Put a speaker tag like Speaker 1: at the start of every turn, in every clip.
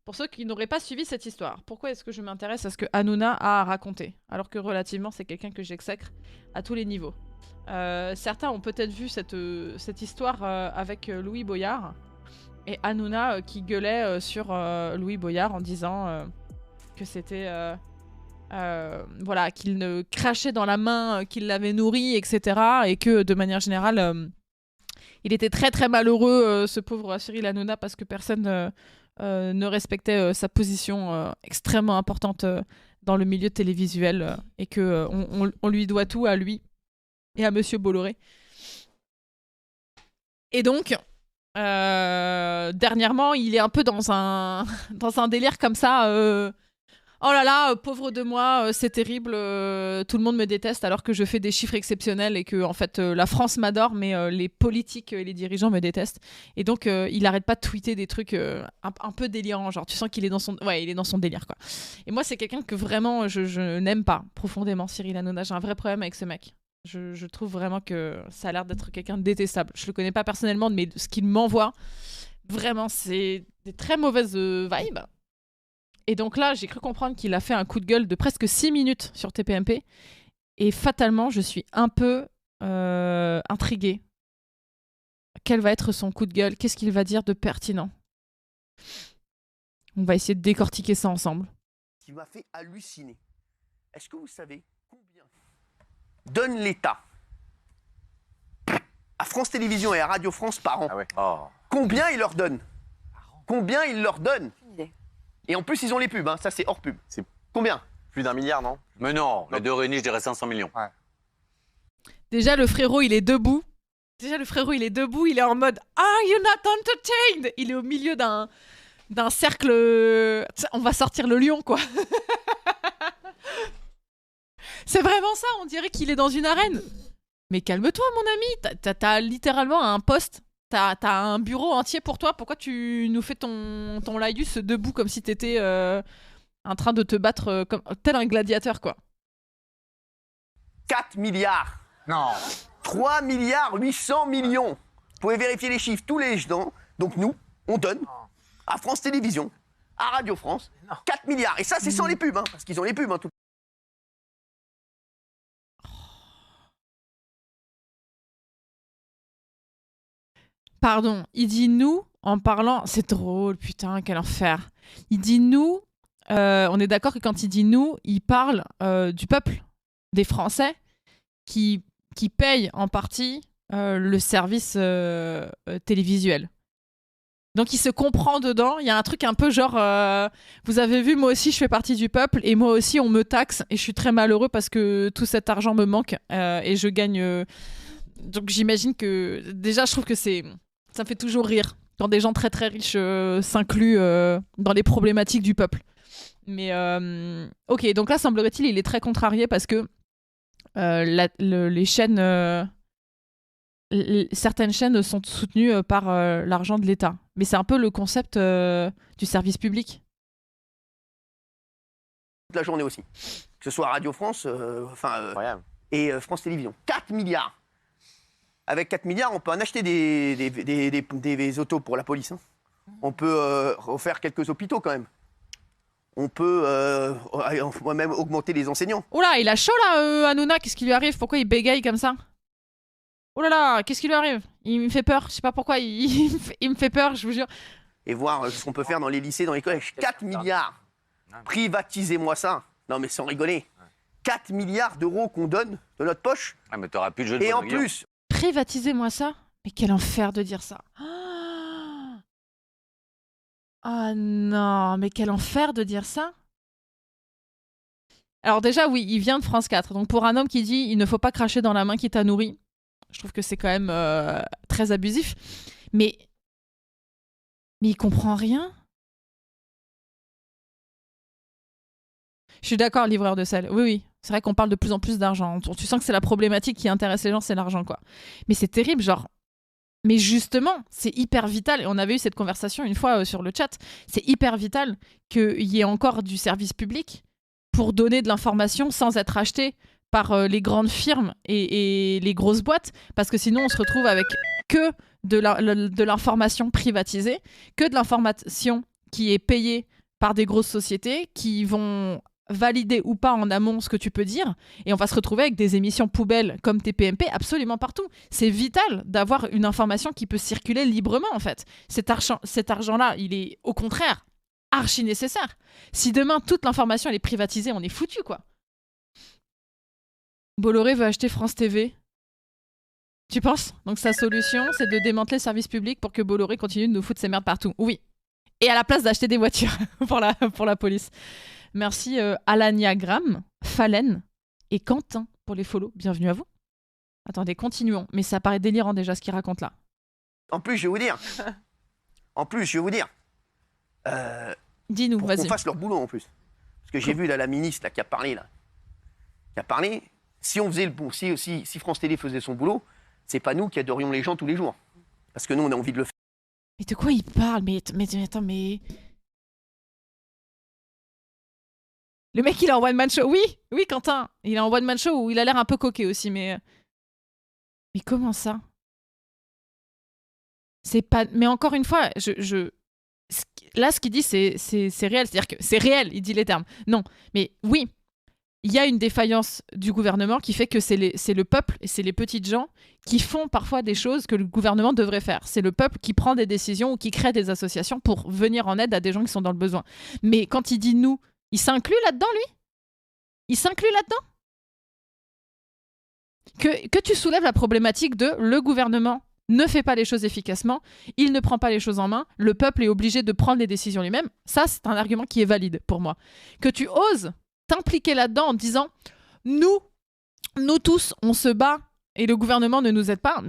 Speaker 1: Pour ceux qui n'auraient pas suivi cette histoire, pourquoi est-ce que je m'intéresse à ce que Hanouna a à raconter, alors que relativement c'est quelqu'un que j'exècre à tous les niveaux. Certains ont peut-être vu cette histoire avec Louis Boyard et Hanouna qui gueulait sur Louis Boyard en disant que c'était voilà, qu'il ne crachait dans la main qu'il l'avait nourri, etc. Et que de manière générale, il était très très malheureux, ce pauvre Cyril Hanouna, parce que personne ne respectait sa position extrêmement importante dans le milieu télévisuel et que on lui doit tout à lui et à Monsieur Bolloré. Et donc, dernièrement, il est un peu dans un délire comme ça. Oh là là, pauvre de moi, c'est terrible, tout le monde me déteste alors que je fais des chiffres exceptionnels et que en fait la France m'adore, mais les politiques et les dirigeants me détestent. Et donc il arrête pas de tweeter des trucs un peu délirants, genre tu sens qu'il est dans son, ouais, il est dans son délire quoi. Et moi c'est quelqu'un que vraiment je n'aime pas profondément, Cyril Hanouna. J'ai un vrai problème avec ce mec. Je trouve vraiment que ça a l'air d'être quelqu'un de détestable. Je le connais pas personnellement, mais ce qu'il m'envoie, vraiment c'est des très mauvaises vibes. Et donc là, j'ai cru comprendre qu'il a fait un coup de gueule de presque 6 minutes sur TPMP. Et fatalement, je suis un peu intriguée. Quel va être son coup de gueule? Qu'est-ce qu'il va dire de pertinent? On va essayer de décortiquer ça ensemble.
Speaker 2: Qui m'a fait halluciner. Est-ce que vous savez combien donne l'État à France Télévisions et à Radio France par an? Combien il leur donne? Combien il leur donne? Et en plus, ils ont les pubs, hein. Ça c'est hors pub.
Speaker 3: C'est
Speaker 2: combien?
Speaker 3: plus d'1 milliard, non?
Speaker 4: Mais non, mais de Réunis, je dirais 500 millions.
Speaker 3: Ouais.
Speaker 1: Déjà, le frérot, il est debout. Il est en mode « Ah, you're not entertained !» Il est au milieu d'un cercle... On va sortir le lion, quoi. C'est vraiment ça, on dirait qu'il est dans une arène. Mais calme-toi, mon ami. T'as littéralement un poste. T'as un bureau entier pour toi. Pourquoi tu nous fais ton laïus debout comme si t'étais en train de te battre comme tel un gladiateur, quoi?
Speaker 2: 4 milliards.
Speaker 3: Non.
Speaker 2: 3 milliards 800 millions. Vous pouvez vérifier les chiffres tous les jours. Donc nous, on donne à France Télévisions, à Radio France, 4 milliards. Et ça, c'est sans les pubs, hein, parce qu'ils ont les pubs. Hein, tout.
Speaker 1: Pardon, il dit nous en parlant... C'est drôle, putain, quel enfer. Il dit nous... on est d'accord que quand il dit nous, il parle du peuple, des Français, qui payent en partie le service télévisuel. Donc il se comprend dedans. Il y a un truc un peu genre... vous avez vu, moi aussi, je fais partie du peuple, et moi aussi, on me taxe, et je suis très malheureux parce que tout cet argent me manque, et je gagne... Donc j'imagine que... Déjà, je trouve que ça me fait toujours rire quand des gens très très riches s'incluent dans les problématiques du peuple. Mais ok, donc là, semblerait-il, il est très contrarié parce que les chaînes... certaines chaînes sont soutenues par l'argent de l'État. Mais c'est un peu le concept du service public.
Speaker 2: Toute la journée aussi. Que ce soit Radio France et France Télévisions. 4 milliards. Avec 4 milliards, on peut en acheter des autos pour la police. Hein. On peut refaire quelques hôpitaux quand même. On peut même augmenter les enseignants.
Speaker 1: Oula, il a chaud là, Hanouna, qu'est-ce qui lui arrive? Pourquoi il bégaye comme ça? Oh là là, qu'est-ce qui lui arrive? Il me fait peur, je sais pas pourquoi, il me fait peur, je vous jure.
Speaker 2: Et voir ce qu'on peut faire dans les lycées, dans les collèges. 4 milliards. Privatisez-moi ça. Non mais sans rigoler. 4 milliards d'euros qu'on donne de notre poche.
Speaker 4: Ah, mais t'auras plus de jeu de
Speaker 2: Et en
Speaker 4: Baudrillard.
Speaker 2: plus...
Speaker 1: Privatisez-moi ça? Mais quel enfer de dire ça. Ah non, mais quel enfer de dire ça. Alors déjà, oui, il vient de France 4. Donc pour un homme qui dit « il ne faut pas cracher dans la main qui t'a nourri », je trouve que c'est quand même très abusif. Mais il comprend rien. Je suis d'accord, livreur de sel. Oui, oui. C'est vrai qu'on parle de plus en plus d'argent. Tu sens que c'est la problématique qui intéresse les gens, c'est l'argent, quoi. Mais c'est terrible, genre... Mais justement, c'est hyper vital, et on avait eu cette conversation une fois sur le chat, c'est hyper vital qu'il y ait encore du service public pour donner de l'information sans être acheté par les grandes firmes et les grosses boîtes, parce que sinon on se retrouve avec que de l'information privatisée, que de l'information qui est payée par des grosses sociétés qui vont valider ou pas en amont ce que tu peux dire, et on va se retrouver avec des émissions poubelles comme TPMP absolument partout. C'est vital d'avoir une information qui peut circuler librement, en fait. Cet argent-là, il est au contraire archi nécessaire. Si demain toute l'information elle est privatisée, on est foutu, quoi. Bolloré veut acheter France TV. Tu penses? Donc sa solution, c'est de démanteler le service public pour que Bolloré continue de nous foutre ses merdes partout. Oui. Et à la place d'acheter des voitures pour la police. Merci Alaniagram, Fallen et Quentin pour les follow. Bienvenue à vous. Attendez, continuons. Mais ça paraît délirant déjà ce qu'il raconte là.
Speaker 2: En plus, je vais vous dire.
Speaker 1: Dis-nous,
Speaker 2: pour
Speaker 1: vas-y.
Speaker 2: qu'on fasse leur boulot en plus. Parce que j'ai vu là, la ministre là, qui a parlé. Si on faisait si France Télé faisait son boulot, c'est pas nous qui adorions les gens tous les jours. Parce que nous, on a envie de le faire.
Speaker 1: Mais de quoi il parle? Mais attends, mais... Le mec, il est en one-man show. Oui, Quentin. Il est en one-man show où il a l'air un peu coquet aussi, mais... Mais comment ça? C'est pas... Mais encore une fois, là, ce qu'il dit, c'est réel. C'est-à-dire que c'est réel, il dit les termes. Non, mais oui, il y a une défaillance du gouvernement qui fait que c'est le peuple et c'est les petites gens qui font parfois des choses que le gouvernement devrait faire. C'est le peuple qui prend des décisions ou qui crée des associations pour venir en aide à des gens qui sont dans le besoin. Mais quand il dit nous, il s'inclut là-dedans, lui? Il s'inclut là-dedans? Que tu soulèves la problématique de le gouvernement ne fait pas les choses efficacement, il ne prend pas les choses en main, le peuple est obligé de prendre les décisions lui-même. Ça, c'est un argument qui est valide pour moi. Que tu oses t'impliquer là-dedans en disant nous tous, on se bat et le gouvernement ne nous aide pas.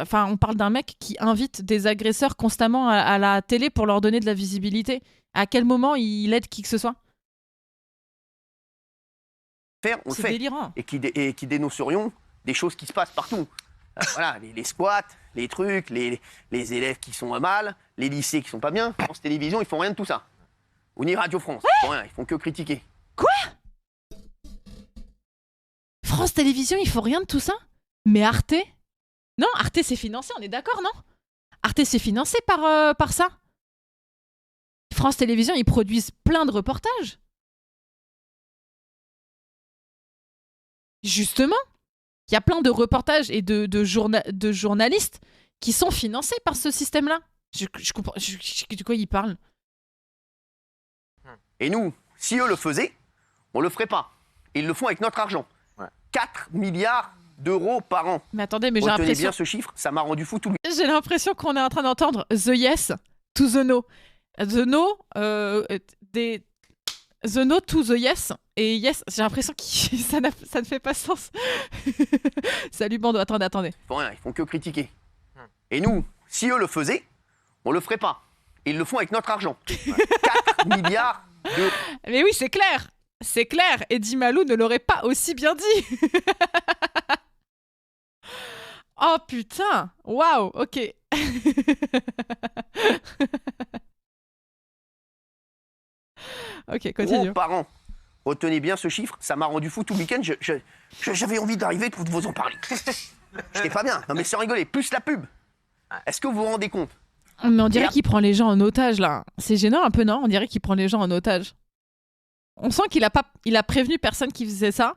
Speaker 1: Enfin, on parle d'un mec qui invite des agresseurs constamment à la télé pour leur donner de la visibilité. À quel moment il aide qui que ce soit?
Speaker 2: On le fait.
Speaker 1: C'est délirant.
Speaker 2: Et qui dénoncerions des choses qui se passent partout. Voilà, les squats, les trucs, les élèves qui sont mal, les lycées qui sont pas bien. France Télévisions, ils font rien de tout ça. Ou ni Radio France, ils font rien, ils font que critiquer.
Speaker 1: Quoi? France Télévisions, ils font rien de tout ça? Mais Arte? Non, Arte c'est financé, on est d'accord, non? Arte c'est financé par ça. France Télévisions, ils produisent plein de reportages. Justement, il y a plein de reportages et de journalistes qui sont financés par ce système-là. Je comprends. De quoi ils parlent?
Speaker 2: Et nous, si eux le faisaient, on le ferait pas. Et ils le font avec notre argent. Ouais. 4 milliards d'euros par an.
Speaker 1: Mais attendez, mais j'ai
Speaker 2: l'impression...
Speaker 1: l'impression...
Speaker 2: bien ce chiffre, ça m'a rendu fou tout le...
Speaker 1: J'ai l'impression qu'on est en train d'entendre The Yes to The No. The No, The No to The Yes. Et Yes, j'ai l'impression que ça ne fait pas sens. Salut Bando, attendez.
Speaker 2: Ils font rien, ils font que critiquer. Et nous, si eux le faisaient, on le ferait pas. Et ils le font avec notre argent. 4 milliards d'euros.
Speaker 1: Mais oui, c'est clair. C'est clair. Eddie Malou ne l'aurait pas aussi bien dit. Oh putain. Waouh, ok. Ok, continue.
Speaker 2: Par an. Retenez bien ce chiffre, ça m'a rendu fou tout le week-end. J'avais envie d'arriver pour vous en parler. J'étais pas bien. Non mais sans rigoler, plus la pub. Est-ce que vous vous rendez compte?
Speaker 1: Mais on dirait qu'il prend les gens en otage là. C'est gênant un peu, non? On dirait qu'il prend les gens en otage. On sent qu'il a prévenu personne qui faisait ça.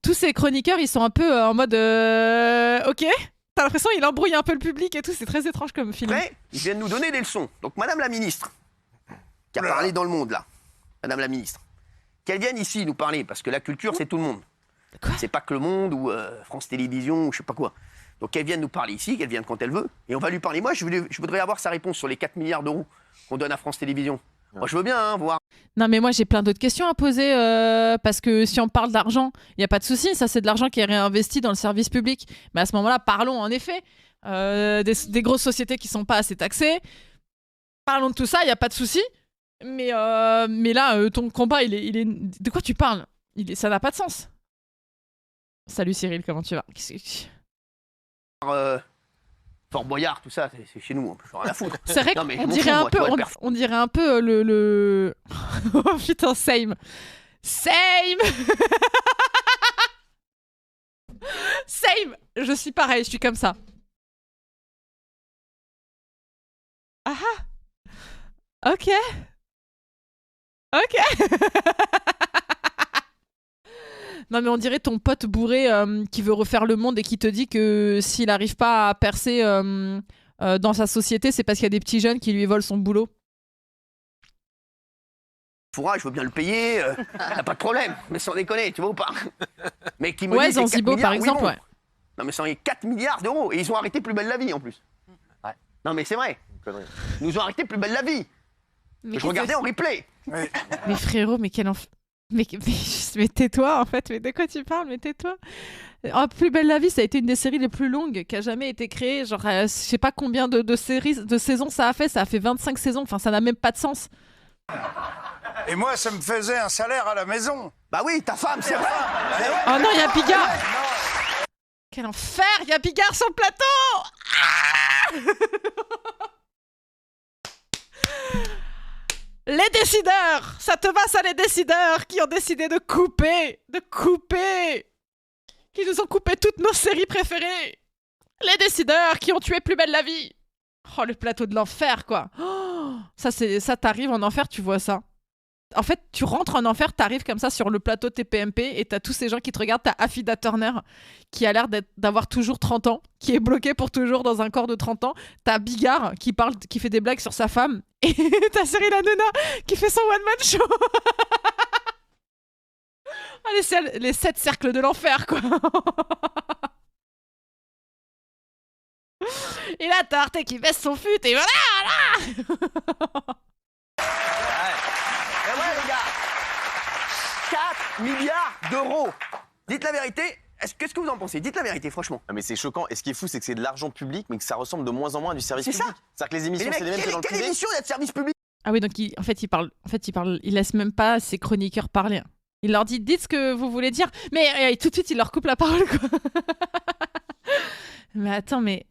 Speaker 1: Tous ces chroniqueurs, ils sont un peu en mode ok. T'as l'impression qu'il embrouille un peu le public et tout. C'est très étrange comme film.
Speaker 2: Après, ils viennent nous donner des leçons. Donc Madame la ministre, qui a parlé dans Le Monde là, Madame la ministre, qu'elle vienne ici nous parler, parce que la culture, c'est tout le monde. C'est pas que Le Monde ou France Télévisions ou je sais pas quoi. Donc qu'elle vienne nous parler ici, qu'elle vienne quand elle veut, et on va lui parler. Moi, je voudrais avoir sa réponse sur les 4 milliards d'euros qu'on donne à France Télévisions. Ouais. Moi, je veux bien voir.
Speaker 1: Non, mais moi, j'ai plein d'autres questions à poser, parce que si on parle d'argent, il n'y a pas de souci, ça, c'est de l'argent qui est réinvesti dans le service public. Mais à ce moment-là, parlons en effet des grosses sociétés qui ne sont pas assez taxées. Parlons de tout ça, il n'y a pas de souci. Mais là, ton combat, il est... De quoi tu parles? Ça n'a pas de sens. Salut Cyril, comment tu vas?
Speaker 2: Fort Boyard, tout ça, c'est chez nous, on peut rien à foutre.
Speaker 1: C'est vrai qu'on dirait un peu le... Oh putain, same. Same. Je suis pareil, je suis comme ça. Ah. Ok. Ok. Non mais on dirait ton pote bourré qui veut refaire le monde et qui te dit que s'il n'arrive pas à percer dans sa société, c'est parce qu'il y a des petits jeunes qui lui volent son boulot.
Speaker 2: Fourra, je veux bien le payer, y a pas de problème, mais sans déconner, tu vois ou pas? Mais qui me
Speaker 1: Ouais,
Speaker 2: dit c'est 4
Speaker 1: Zanzibo
Speaker 2: milliards,
Speaker 1: par exemple,
Speaker 2: oui, bon.
Speaker 1: ouais.
Speaker 2: Non mais c'est 4 milliards d'euros, et ils ont arrêté Plus belle la vie en plus.
Speaker 4: Ouais.
Speaker 2: Non mais c'est vrai, ils nous ont arrêté Plus belle la vie.
Speaker 1: Mais
Speaker 2: Je regardais en replay.
Speaker 1: Mais frérot, mais quel enf... Mais tais-toi en fait, mais de quoi tu parles? Mais tais-toi. Oh, Plus belle la vie, ça a été une des séries les plus longues qui a jamais été créée. Genre, je sais pas combien de saisons ça a fait 25 saisons, enfin ça n'a même pas de sens.
Speaker 3: Et moi, ça me faisait un salaire à la maison.
Speaker 2: Bah oui, ta femme, c'est vrai.
Speaker 1: Oh non, il y a Bigard. Quel enfer, il y a Bigard sur le plateau. Les décideurs, ça te va ça les décideurs qui ont décidé de couper, qui nous ont coupé toutes nos séries préférées. Les décideurs qui ont tué Plus belle la vie. Oh, le plateau de l'enfer, quoi. Oh, ça t'arrive en enfer, tu vois ça. En fait, tu rentres en enfer, t'arrives comme ça sur le plateau TPMP et t'as tous ces gens qui te regardent. T'as Affida Turner qui a l'air d'avoir toujours 30 ans, qui est bloqué pour toujours dans un corps de 30 ans. T'as Bigard qui fait des blagues sur sa femme. Et t'as Cyril Hanouna qui fait son one-man show. Ah, les 7 cercles de l'enfer, quoi. Et là, t'as Arte qui baisse son fut et voilà.
Speaker 2: Eh ouais, les gars, 4 milliards d'euros. Dites la vérité. Qu'est-ce que vous en pensez? Dites la vérité, franchement.
Speaker 5: Non mais c'est choquant. Et ce qui est fou, c'est que c'est de l'argent public, mais que ça ressemble de moins en moins à du service public. C'est-à-dire que les émissions, c'est les mêmes que dans le
Speaker 2: quelle
Speaker 5: privé.
Speaker 2: émission il y a de service public?
Speaker 1: Ah oui, donc il laisse même pas ses chroniqueurs parler. Il leur dit, dites ce que vous voulez dire, mais tout de suite, il leur coupe la parole, quoi. Mais attends, mais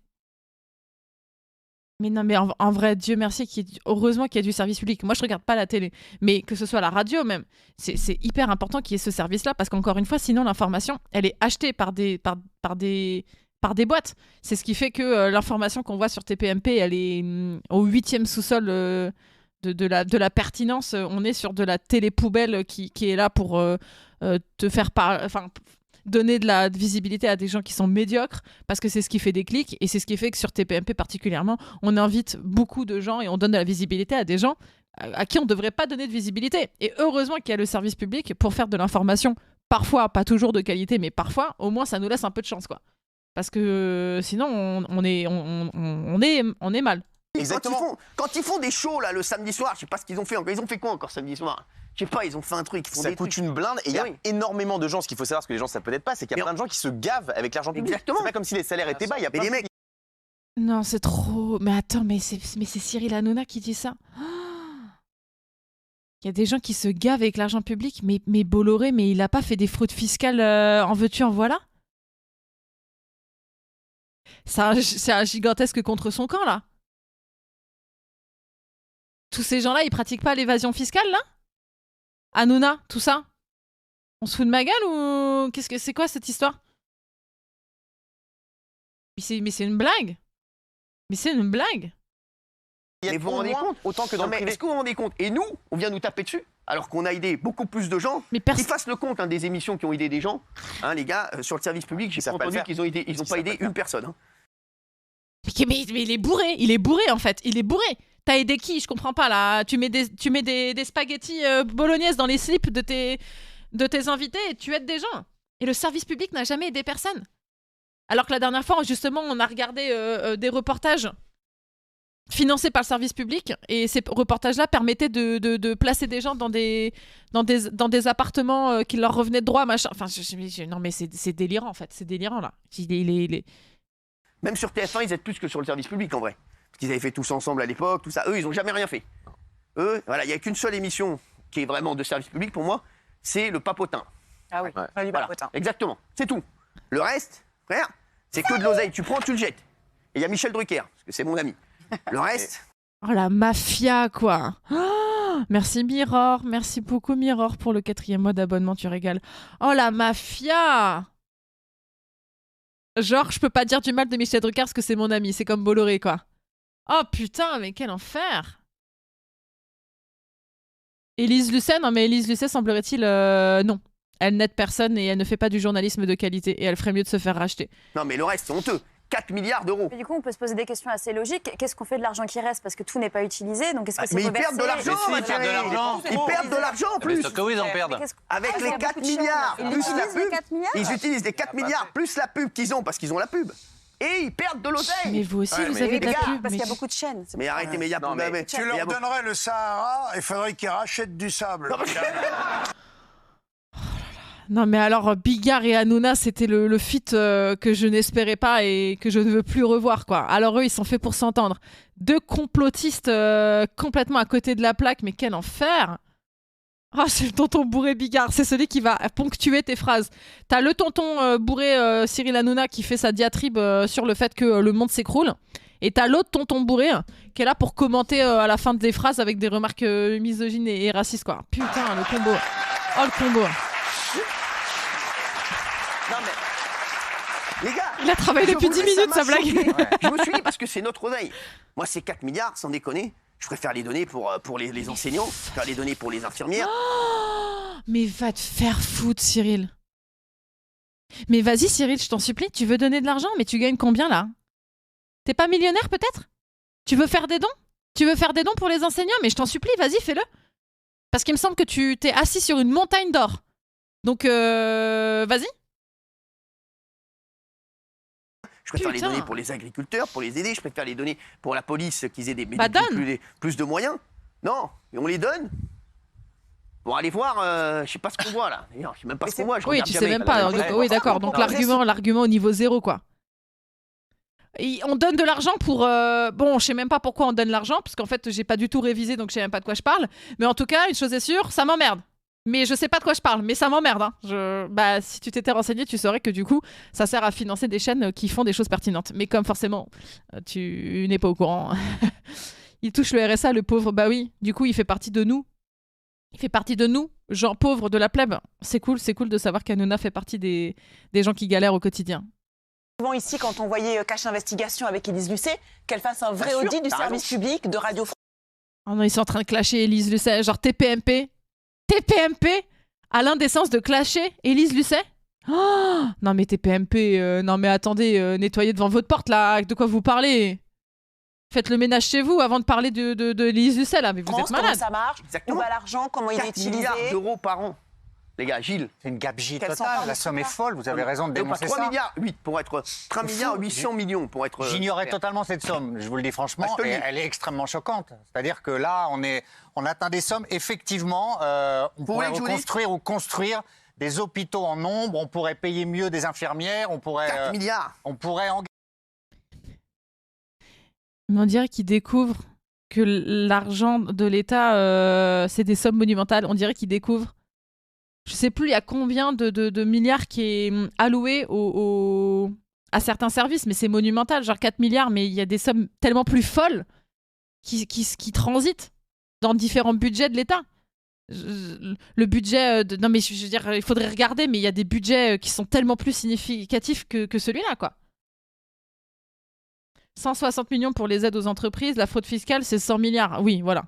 Speaker 1: non, mais en vrai, Dieu merci, heureusement qu'il y a du service public. Moi, je regarde pas la télé, mais que ce soit la radio même, c'est hyper important qu'il y ait ce service-là, parce qu'encore une fois, sinon l'information, elle est achetée par des boîtes. C'est ce qui fait que l'information qu'on voit sur TPMP, elle est au 8e sous-sol de la pertinence. On est sur de la télé poubelle qui est là pour te faire donner de la visibilité à des gens qui sont médiocres, parce que c'est ce qui fait des clics, et c'est ce qui fait que sur TPMP particulièrement, on invite beaucoup de gens et on donne de la visibilité à des gens à qui on ne devrait pas donner de visibilité. Et heureusement qu'il y a le service public pour faire de l'information, parfois, pas toujours de qualité, mais parfois, au moins ça nous laisse un peu de chance, quoi. Parce que sinon, on est mal.
Speaker 5: Exactement.
Speaker 2: Quand ils font des shows là le samedi soir, je sais pas ce qu'ils ont fait encore. Ils ont fait quoi encore samedi soir? Je sais pas, ils ont fait un truc.
Speaker 5: Ça coûte une blinde et il y a énormément de gens. Ce qu'il faut savoir, ce que les gens ça peut-être pas, c'est qu'il y a plein de gens qui se gavent avec l'argent public.
Speaker 2: Exactement.
Speaker 5: C'est pas comme si les salaires étaient bas. Il y a plein
Speaker 2: des
Speaker 5: de
Speaker 2: mecs.
Speaker 1: Non, c'est trop. Mais attends, mais c'est Cyril Hanouna qui dit ça. Il y a des gens qui se gavent avec l'argent public, mais Bolloré, mais il a pas fait des fraudes fiscales en veux-tu, en voilà? C'est un gigantesque contre son camp, là. Tous ces gens-là, ils pratiquent pas l'évasion fiscale, là? Hanouna, tout ça? On se fout de ma gueule ou c'est quoi cette histoire? Mais c'est une blague. Mais c'est une blague.
Speaker 2: Mais vous vous rendez compte?
Speaker 5: Autant que dans le privé.
Speaker 2: Est-ce que vous vous rendez compte? Et nous, on vient nous taper dessus, alors qu'on a aidé beaucoup plus de gens. Qui fassent le compte des émissions qui ont aidé des gens. Les gars, sur le service public, j'ai pas entendu qu'ils ont pas aidé une personne.
Speaker 1: Mais il est bourré. Il est bourré, en fait. Il est bourré. T'as aidé qui? Je comprends pas, là. Tu mets des spaghettis bolognaises dans les slips de tes invités et tu aides des gens. Et le service public n'a jamais aidé personne. Alors que la dernière fois, justement, on a regardé des reportages financés par le service public, et ces reportages-là permettaient de placer des gens dans des appartements qui leur revenaient de droit, machin. Enfin, non, mais c'est délirant, en fait. C'est délirant, là.
Speaker 2: Même sur TF1, ils aident plus que sur le service public, en vrai. Parce qu'ils avaient fait tous ensemble à l'époque, tout ça. Eux, ils n'ont jamais rien fait. Eux, voilà, il n'y a qu'une seule émission qui est vraiment de service public pour moi, c'est le Papotin.
Speaker 6: Ah oui,
Speaker 2: voilà, Papotin. Exactement, c'est tout. Le reste, frère, c'est que de l'oseille. Tu prends, tu le jettes. Et il y a Michel Drucker, parce que c'est mon ami. Le reste...
Speaker 1: Oh, la mafia, quoi. Oh, merci Mirror, merci beaucoup Mirror pour le 4e mois d'abonnement, tu régales. Oh, la mafia. Genre, je peux pas dire du mal de Michel Drucker parce que c'est mon ami, c'est comme Bolloré, quoi. Oh putain, mais quel enfer! Élise Lucet, non mais Élise Lucet, semblerait-il, non. Elle n'aide personne et elle ne fait pas du journalisme de qualité. Et elle ferait mieux de se faire racheter.
Speaker 2: Non mais le reste, c'est honteux. 4 milliards d'euros.
Speaker 6: Mais du coup, on peut se poser des questions assez logiques. Qu'est-ce qu'on fait de l'argent qui reste? Parce que tout n'est pas utilisé. Donc, est-ce que c'est
Speaker 2: Mais ils
Speaker 6: reversé?
Speaker 2: perdent de l'argent,
Speaker 4: Mais si, ils perdent de l'argent.
Speaker 2: Ils perdent de l'argent en plus.
Speaker 4: Mais que oui, ils en perdent.
Speaker 2: Avec
Speaker 6: Ah, il y
Speaker 2: les
Speaker 6: a
Speaker 2: 4
Speaker 6: beaucoup de chaînes.
Speaker 2: milliards,
Speaker 6: Ils
Speaker 2: plus la
Speaker 6: utilisent les
Speaker 2: pub.
Speaker 6: 4 milliards.
Speaker 2: Ils utilisent les 4 milliards plus la pub qu'ils ont parce qu'ils ont la pub. Et ils perdent de l'oseille.
Speaker 1: Mais vous aussi,
Speaker 2: Ouais,
Speaker 1: vous
Speaker 2: mais
Speaker 1: avez de
Speaker 2: les
Speaker 1: la
Speaker 2: gars,
Speaker 1: pub.
Speaker 6: Parce qu'il y a
Speaker 1: mais-
Speaker 6: beaucoup de chaînes.
Speaker 2: Mais arrêtez, mais il y a
Speaker 5: Non, mais
Speaker 3: Tu leur donnerais le Sahara, il faudrait qu'ils rachètent du sable.
Speaker 1: Non mais alors Bigard et Hanouna, c'était le feat que je n'espérais pas et que je ne veux plus revoir quoi. Alors eux ils sont faits pour s'entendre. Deux complotistes complètement à côté de la plaque, mais quel enfer. Ah c'est le tonton bourré Bigard, c'est celui qui va ponctuer tes phrases. T'as le tonton bourré Cyril Hanouna qui fait sa diatribe sur le fait que le monde s'écroule. Et t'as l'autre tonton bourré qui est là pour commenter à la fin des phrases avec des remarques misogynes et racistes quoi. Putain le combo. Oh le combo.
Speaker 2: Non mais, les gars,
Speaker 1: Il a travaillé depuis 10 minutes, sa blague.
Speaker 2: je me suis dit parce que c'est notre oseille. Moi, ces 4 milliards, sans déconner, je préfère les donner pour les enseignants, je préfère les donner pour les infirmières.
Speaker 1: Mais va te faire foutre, Cyril. Mais vas-y, Cyril, je t'en supplie, tu veux donner de l'argent, mais tu gagnes combien là? T'es pas millionnaire peut-être? Tu veux faire des dons? Tu veux faire des dons pour les enseignants? Mais je t'en supplie, vas-y, fais-le. Parce qu'il me semble que tu t'es assis sur une montagne d'or. Donc, vas-y.
Speaker 2: Je préfère les
Speaker 1: Putain.
Speaker 2: donner pour les agriculteurs, pour les aider. Je préfère les donner pour la police, qu'ils aient
Speaker 1: Bah, donne.
Speaker 2: plus de moyens. Non, et on les donne. Bon, allez voir, je sais pas ce qu'on voit là. D'ailleurs, je sais même pas ce qu'on voit. je
Speaker 1: Oui,
Speaker 2: regarde
Speaker 1: tu sais
Speaker 2: jamais.
Speaker 1: même pas.
Speaker 2: Ouais,
Speaker 1: Donc, oui, d'accord. Donc, l'argument au niveau zéro, quoi. Et on donne de l'argent pour... Bon, je sais même pas pourquoi on donne l'argent, parce qu'en fait, j'ai pas du tout révisé, donc je sais même pas de quoi je parle. Mais en tout cas, une chose est sûre, ça m'emmerde. Mais je sais pas de quoi je parle, mais ça m'emmerde. Hein. Bah, si tu t'étais renseigné, tu saurais que du coup, ça sert à financer des chaînes qui font des choses pertinentes. Mais comme forcément, tu n'es pas au courant, il touche le RSA, le pauvre. Bah oui, du coup, il fait partie de nous. Il fait partie de nous, gens pauvres de la plèbe. C'est cool de savoir qu'Hanouna fait partie des gens qui galèrent au quotidien.
Speaker 7: Souvent ici, quand on voyait Cache Investigation avec Élise Lucet, qu'elle fasse un vrai
Speaker 2: Bien sûr,
Speaker 7: audit du
Speaker 2: t'as
Speaker 7: service public de Radio France.
Speaker 1: Oh non, ils sont en train de clasher Élise Lucet, genre TPMP. TPMP a l'indécence de clasher Élise Lucet. Oh non mais TPMP, non mais attendez, nettoyez devant votre porte là, de quoi vous parlez? Faites le ménage chez vous avant de parler de Élise Lucet là, mais vous êtes
Speaker 7: Comment
Speaker 1: malade.
Speaker 7: ça marche?
Speaker 2: Exactement.
Speaker 7: Où va l'argent? Comment il est
Speaker 2: 4
Speaker 7: utilisé?
Speaker 2: milliards d'euros par an. Les gars, Gilles.
Speaker 3: C'est une gabegie
Speaker 7: Qu'elle s'en
Speaker 3: totale.
Speaker 7: parle,
Speaker 3: La somme est
Speaker 7: ça.
Speaker 3: folle. Vous avez raison de
Speaker 2: Pas
Speaker 3: dénoncer
Speaker 2: 3
Speaker 3: ça.
Speaker 2: milliards 8 pour être 3 milliards 800 millions pour être.
Speaker 3: J'ignorais totalement cette somme, je vous le dis franchement,
Speaker 2: Ah, je te le
Speaker 3: et
Speaker 2: dis.
Speaker 3: elle est extrêmement choquante. C'est-à-dire que là, on atteint des sommes, effectivement, on pourrait
Speaker 2: voulez que je vous dise
Speaker 3: reconstruire ou construire des hôpitaux en nombre, on pourrait payer mieux des infirmières, on pourrait,
Speaker 2: 4 milliards.
Speaker 3: on pourrait
Speaker 1: Mais on dirait qu'ils découvrent que l'argent de l'État, c'est des sommes monumentales. On dirait qu'ils découvrent. Je sais plus il y a combien de milliards qui est alloué à certains services, mais c'est monumental, genre 4 milliards, mais il y a des sommes tellement plus folles qui transitent dans différents budgets de l'État. Le budget... non mais je veux dire, il faudrait regarder, mais il y a des budgets qui sont tellement plus significatifs que celui-là, quoi. 160 millions pour les aides aux entreprises, la fraude fiscale, c'est 100 milliards. Oui, voilà.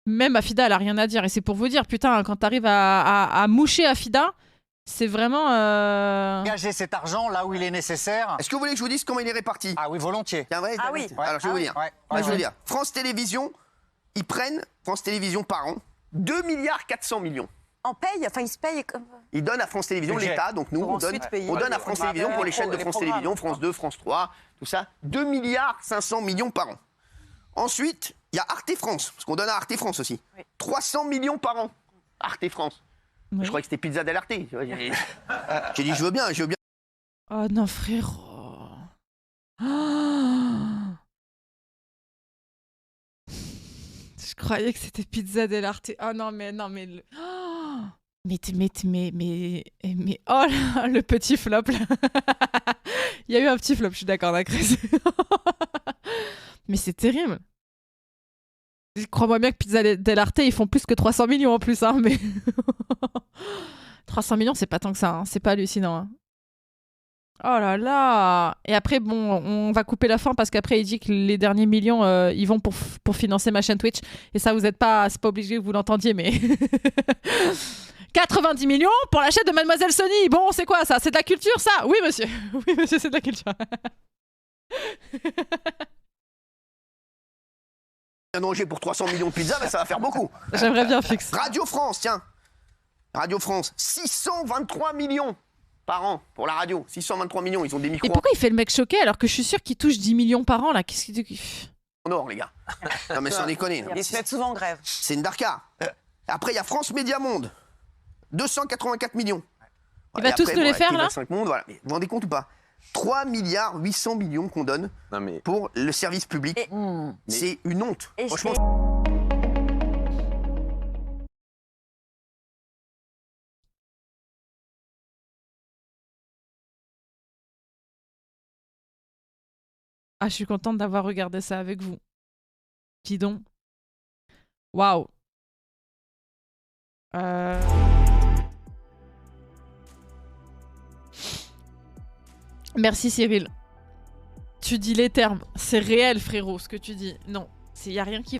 Speaker 1: Même Afida, elle a rien à dire. Et c'est pour vous dire, putain, quand t'arrives à moucher Afida, c'est vraiment...
Speaker 3: engager cet argent là où il est nécessaire.
Speaker 2: Est-ce que vous voulez que je vous dise comment il est réparti?
Speaker 3: Ah oui, volontiers.
Speaker 2: Tiens, vrai,
Speaker 7: Ah oui.
Speaker 2: Alors je vais vous dire.
Speaker 3: Ouais,
Speaker 2: Moi,
Speaker 3: ouais,
Speaker 2: je vais
Speaker 3: ouais.
Speaker 2: vous dire. France Télévisions, ils prennent, France Télévisions par an, 2 milliards 400 millions.
Speaker 6: En paye, enfin, ils se payent comme.
Speaker 2: Ils donnent à France Télévisions,
Speaker 3: Budget.
Speaker 2: l'État, donc nous,
Speaker 6: Pour
Speaker 2: on donne,
Speaker 6: ensuite payer.
Speaker 2: on donne à France Télévisions pour les chaînes de
Speaker 7: les
Speaker 2: France
Speaker 7: programmes.
Speaker 2: Télévisions, France 2, France 3, tout ça, 2 milliards 500 millions par an. Ensuite, il y a Arte France, parce qu'on donne à Arte France aussi.
Speaker 6: Oui.
Speaker 2: 300 millions par an. Arte France.
Speaker 1: Oui.
Speaker 2: Je croyais que c'était Pizza del Arte. Tu vois, j'ai dit, je veux bien, je veux bien.
Speaker 1: Oh non, frérot. Ah. Je croyais que c'était Pizza dell'Arte. Oh non, mais non, mais... Oh. Mais oh là, le petit flop là. Il y a eu un petit flop, je suis d'accord, Chris. Mais c'est terrible. Crois-moi bien que Pizza dell'Arte, ils font plus que 300 millions en plus, hein, mais... 300 millions, c'est pas tant que ça, hein. C'est pas hallucinant. Hein. Oh là là. Et après, bon, on va couper la fin parce qu'après, il dit que les derniers millions, ils vont pour financer ma chaîne Twitch. Et ça, vous êtes pas... C'est pas obligé que vous l'entendiez, mais... 90 millions pour l'achat de Mademoiselle Sony. Bon, c'est quoi ça? C'est de la culture, ça? Oui, monsieur. Oui, monsieur, c'est de la culture.
Speaker 2: Un danger pour 300 millions de pizzas, mais ça va faire beaucoup.
Speaker 1: J'aimerais bien fixe.
Speaker 2: Radio France, tiens. Radio France, 623 millions par an pour la radio. 623 millions, ils ont des micros
Speaker 1: Et pourquoi il fait le mec choqué alors que je suis sûr qu'il touche 10 millions par an là? Qu'est-ce qu'il
Speaker 2: en or, les gars. Non, mais sans déconner.
Speaker 7: Ils se mettent souvent en grève.
Speaker 2: C'est une darka. Après, il y a France Média Monde. 284 millions.
Speaker 1: Il va tous nous les faire, là
Speaker 2: Monde, voilà. Mais vous vous rendez compte ou pas? 3 milliards 800 millions qu'on donne pour le service public. C'est une honte. Franchement.
Speaker 1: Ah, je suis contente d'avoir regardé ça avec vous. Dis donc. Waouh. Merci Cyril. Tu dis les termes. C'est réel, frérot, ce que tu dis. Non, il n'y a rien qui